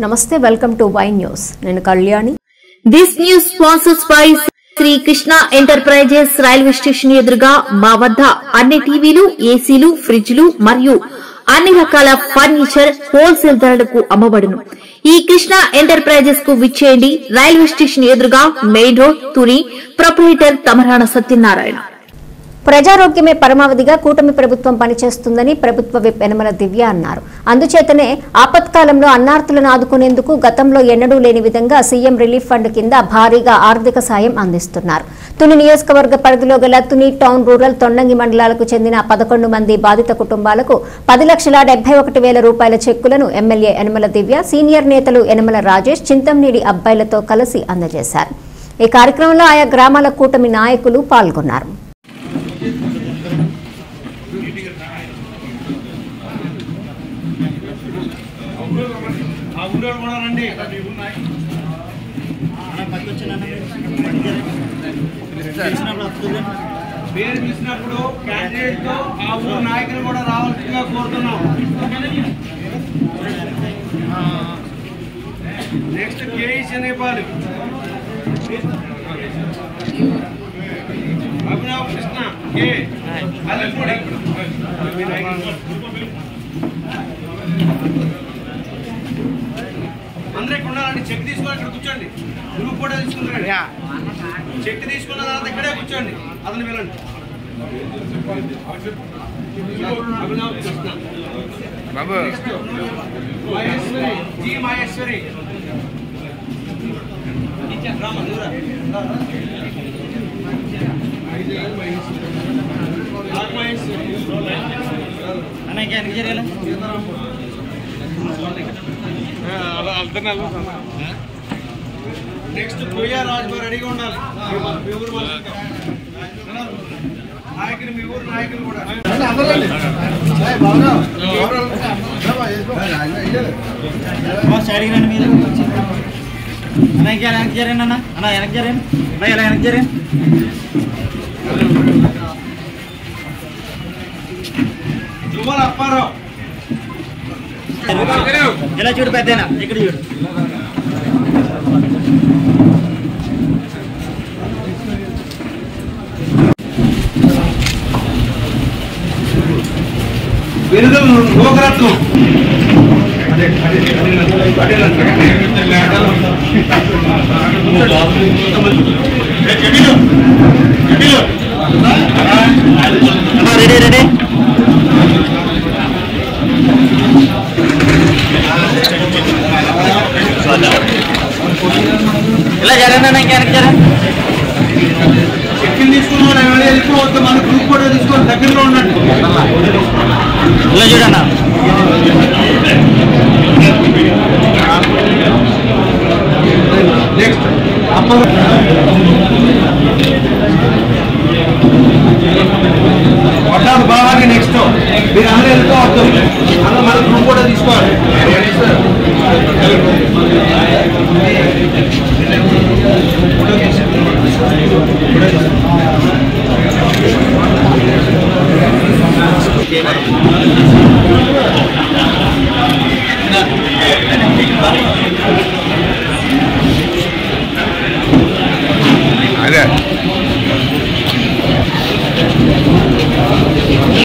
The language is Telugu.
Namaste, welcome to Y News. Nenu Kalyani. This news sponsors by Sri Krishna Enterprises Railway Station ఎదురుగా మా వద్ద అన్ని టీవీలు, ఏసీలు, ఫ్రిడ్జ్లు మరియు అన్ని రకాల ఫర్నిచర్ హోల్సేల్ ధరలకు అమ్మబడును. ఈ కృష్ణ ఎంటర్ప్రైజెస్ కు విచ్చేయండి. రైల్వే స్టేషన్ ఎదురుగా main road, Tuni. Proprietor Tamarana Satyanarayana. ప్రజారోగ్యమే పరమావధిగా కూటమి ప్రభుత్వం పనిచేస్తుందని ప్రభుత్వ విప్ యనమల దివ్య అన్నారు. అందుచేతనే ఆపత్కాలంలో అన్నార్తులను ఆదుకునేందుకు గతంలో ఎన్నడూ లేని విధంగా సీఎం రిలీఫ్ ఫండ్ కింద భారీగా ఆర్థిక సాయం అందిస్తున్నారు. తుని నియోజకవర్గ పరిధిలో గల తుని టౌన్, రూరల్, తొండంగి మండలాలకు చెందిన 11 మంది బాధిత కుటుంబాలకు 10,71,000 రూపాయల చెక్కులను ఎమ్మెల్యే యనమల దివ్య, సీనియర్ నేతలు యనమల రాజేష్, చింతంనేడి అబ్బాయిలతో కలిసి అందజేశారు. ఈ కార్యక్రమంలో ఆయా గ్రామాల కూటమి నాయకులు పాల్గొన్నారు. పేరు చూసినప్పుడు క్యాండిడేట్ తో ఆ ఊరు నాయకులు కూడా రావాల్సిందిగా కోరుతున్నాం. నెక్స్ట్ కేఈసీ నేపాల్, అభినవ్ కృష్ణ కే అల్లపూడి. అందరూ ఇక్కడ ఉండాలండి. చెక్ తీసుకొని ఇక్కడ కూర్చోండి. గ్రూప్ ఫోటో తీసుకుంటారండి. చెక్ తీసుకున్న తర్వాత ఇక్కడే కూర్చోండి. అతను వెళ్ళండి. అభినవ్ కృష్ణ బాబు, మహేశ్వరి జీ, మహేశ్వరి నెక్స్ట్ కొయ్య రాజు రెడీగా ఉండాలి. మీ ఊరు నాయకులు, మీ ఊరు నాయకులు కూడా జుమ్మల అప్పారావు ఇలా చూడు, పెద్దనా ఇక్కడ చూడు. విరుదం గోకరత్నం రెడీ రెడీ. ఇలా జరగండి, ఇంకా వెనక్కి జరగండి. చెక్కిలు తీసుకున్నాం. వెళ్ళిపోవద్దు. మన గ్రూప్ ఫోటో తీసుకొని దగ్గరలో ఉన్నట్టు ఇలా చూడన్నా. నెక్స్ట్ పట్టాలు బాగా. నెక్స్ట్ మీరు అందరూ వెళ్ళిపోవద్దు. అందులో మన గ్రూప్ ఫోటో తీసుకోవాలి.